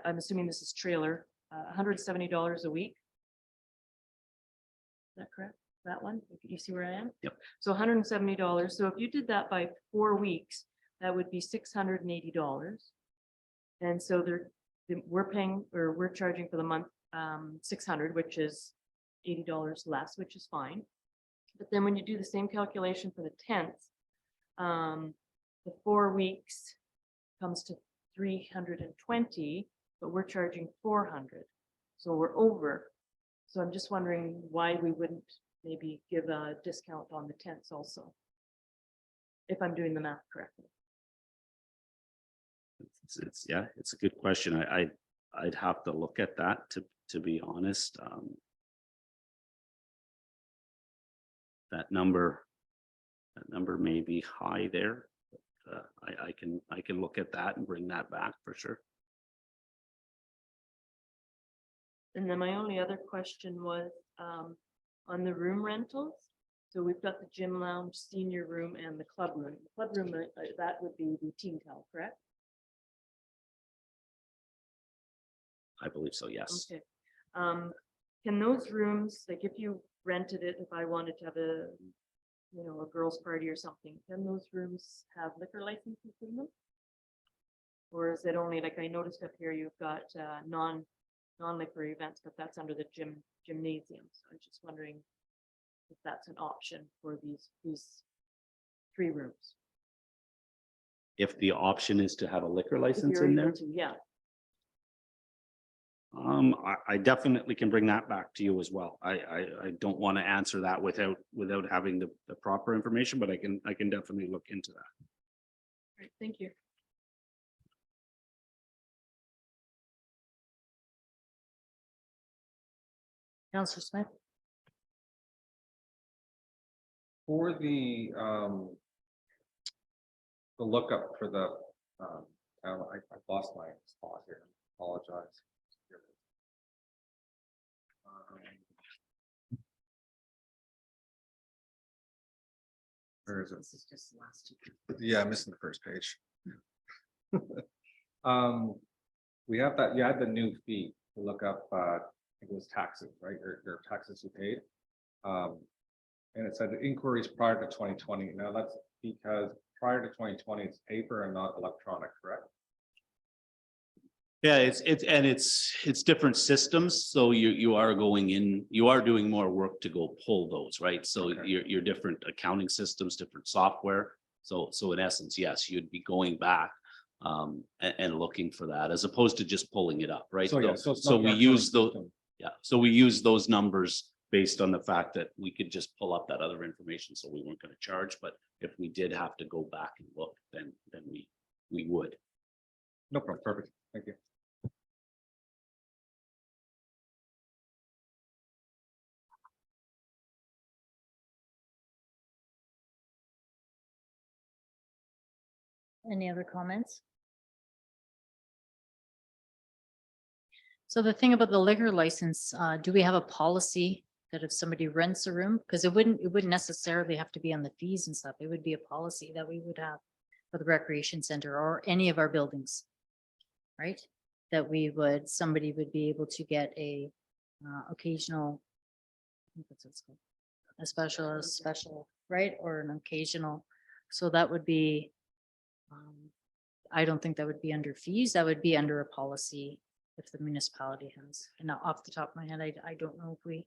I'm assuming this is trailer, $170 a week. Is that correct? That one? You see where I am? Yep. So $170. So if you did that by 4 weeks, that would be $680. And so we're paying, or we're charging for the month $600, which is $80 less, which is fine. But then when you do the same calculation for the tents, the 4 weeks comes to 320, but we're charging 400. So we're over. So I'm just wondering why we wouldn't maybe give a discount on the tents also, if I'm doing the math correctly. It's a good question. I'd have to look at that to be honest. That number may be high there. But, I can look at that and bring that back for sure. And then my only other question was, on the room rentals. So we've got the gym lounge, senior room and the club room. The club room, that would be the team cal, correct? I believe so, yes. Okay. Can those rooms, like if you rented it, if I wanted to have a, you know, a girls' party or something, can those rooms have liquor licenses in them? Or is it only, like I noticed up here, you've got non-liquor events, but that's under the gymnasium. So I'm just wondering if that's an option for these 3 rooms. If the option is to have a liquor If license you're in able there, to, yeah. I definitely can bring that back to you as well. I don't want to answer that without having the proper information, but I can definitely look into that. Right, thank you. Counselor Smith? For the lookup for the, I've lost my spot here, apologize. Where is it? This is just the last 2. Yeah, I'm missing the first page. We have that, you had the new fee to look up, I think it was taxes, right? Your taxes you paid. And it said inquiries prior to 2020. Now that's because prior to 2020, it's paper and not electronic, correct? Yeah, it's different systems. So you are going in, you are doing more work to go pull those, right? So Okay. your different accounting systems, different software. So in essence, yes, you'd be going back and looking for that as opposed to just pulling it up, right? So yeah, so it's So not we the use accounting those, system. yeah, so we use those numbers based on the fact that we could just pull up that other information, so we weren't going to charge. But if we did have to go back and look, then we would. No problem, perfect, thank you. Any other comments? So the thing about the liquor license, do we have a policy that if somebody rents a room, because it wouldn't necessarily have to be on the fees and stuff. It would be a policy that we would have for the recreation center or any of our buildings. Right? That somebody would be able to get a occasional, I think that's what it's called, a special, right? Or an occasional. So that would be, I don't think that would be under fees. That would be under a policy if the municipality has. And now off the top of my head, I don't know if we.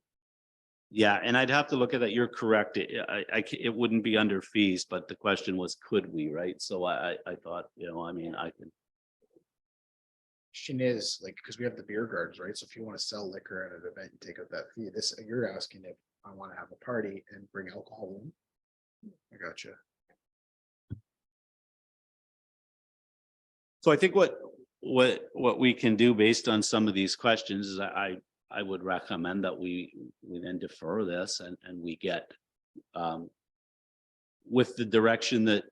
Yeah, and I'd have to look at that. You're correct. It wouldn't be under fees, but the question was, could we, right? So I thought, I mean, I can. Question is like, because we have the beer gardens, right? So if you want to sell liquor at an event and take out that fee, you're asking if I want to have a party and bring alcohol in. I gotcha. So I think what we can do based on some of these questions is I would recommend that we then defer this and we get with the direction that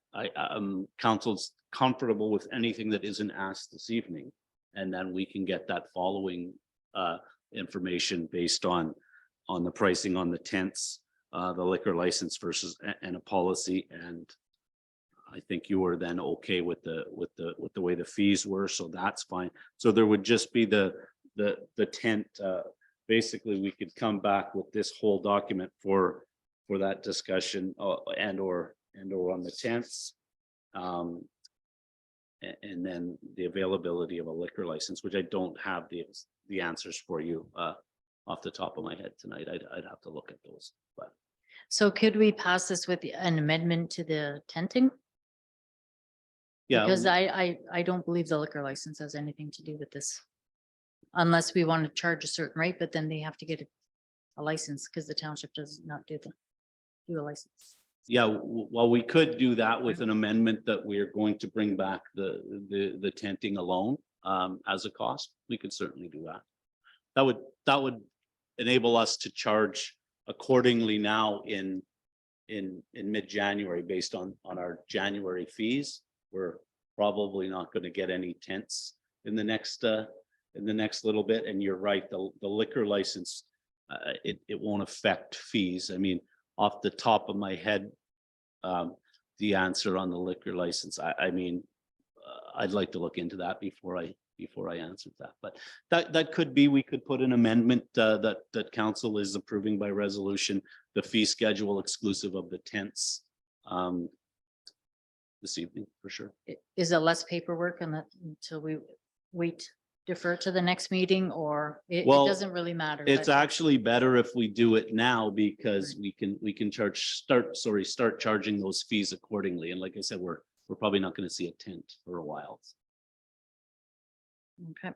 council's comfortable with anything that isn't asked this evening. And then we can get that following information based on the pricing on the tents, the liquor license versus and a policy. And I think you were then okay with the way the fees were, so that's fine. So there would just be the tent. Basically, we could come back with this whole document for that discussion and or on the tents. And then the availability of a liquor license, which I don't have the answers for you off the top of my head tonight. I'd have to look at those, but. So could we pass this with an amendment to the tenting? Yeah. Because I don't believe the liquor license has anything to do with this. Unless we want to charge a certain rate, but then they have to get a license because the township does not do a license. Yeah, well, we could do that with an amendment that we are going to bring back the tenting alone as a cost. We could certainly do that. That would enable us to charge accordingly now in mid-January based on our January fees. We're probably not going to get any tents in the next in the next little bit, and you're right, the liquor license, it won't affect fees. I mean, off the top of my head, the answer on the liquor license, I mean, I'd like to look into that before I answered that, but that could be, we could put an amendment that council is approving by resolution, the fee schedule exclusive of the tents this evening, for sure. Is it less paperwork and that until we defer to the next meeting, or it Well, doesn't really matter? It's but- actually better if we do it now because we can start charging those fees accordingly. And like I said, we're probably not going to see a tent for a while. Okay.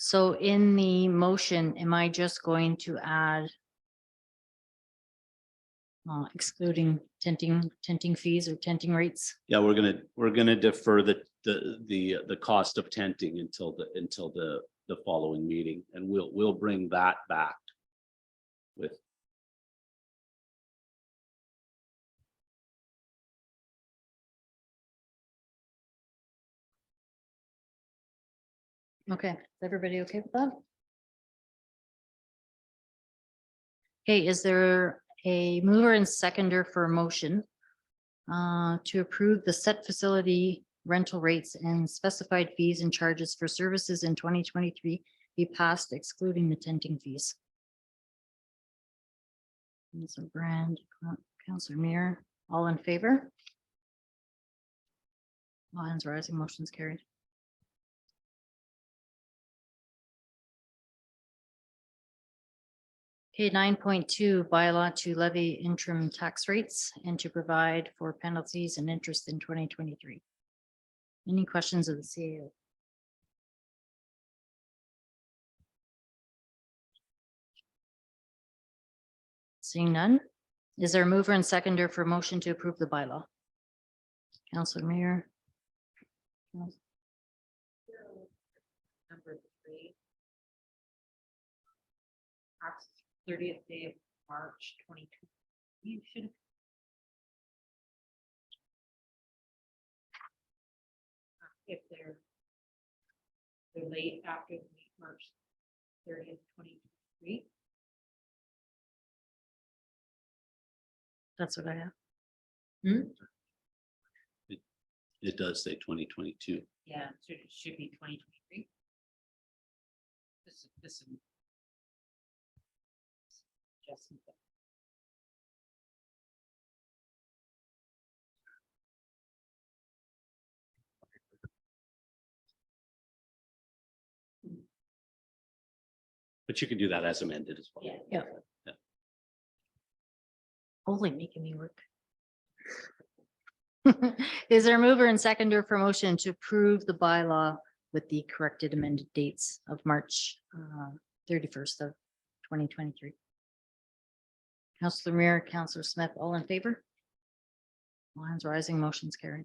So in the motion, am I just going to add excluding tenting fees or tenting rates? Yeah, we're gonna defer the cost of tenting until the following meeting, and we'll bring that back with. Okay, is everybody okay with that? Okay, is there a mover and seconder for a motion to approve the set facility rental rates and specified fees and charges for services in 2023 be passed excluding the tenting fees? Councilor Brand, Councilor Muir, all in favor? All hands rising, motion's carried. Okay, 9.2 bylaw to levy interim tax rates and to provide for penalties and interest in 2023. Any questions of the CAO? Seeing none, is there a mover and seconder for motion to approve the bylaw? Councilor Mayor. Number 3. Tax 30th day of March 22. You should have. If they're late after the March 30th, 2023. That's what I have. It does say 2022. Yeah, so it should be 2023. This is. Adjustment. But you can do that as amended as well. Yeah. Holy, making me work. Is there a mover and seconder for motion to approve the bylaw with the corrected amended dates of March 31st of 2023? Councilor Muir, Councilor Smith, all in favor? All hands rising, motion's carried.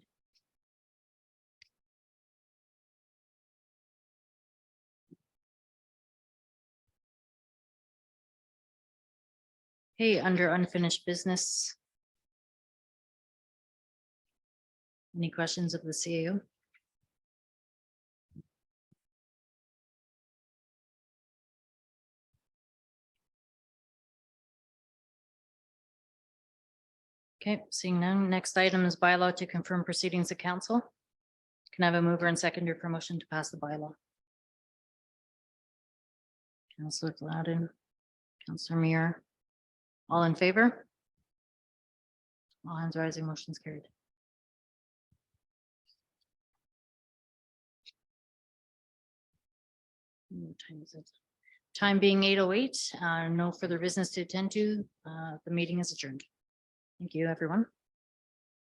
Hey, under unfinished business. Any questions of the CAO? Okay, seeing none. Next item is bylaw to confirm proceedings of council. Can I have a mover and seconder for motion to pass the bylaw? Councilor Gladden, Councilor Muir, all in favor? All hands rising, motion's carried. What time is it? Time being 8:08, no further business to attend to. The meeting is adjourned. Thank you, everyone.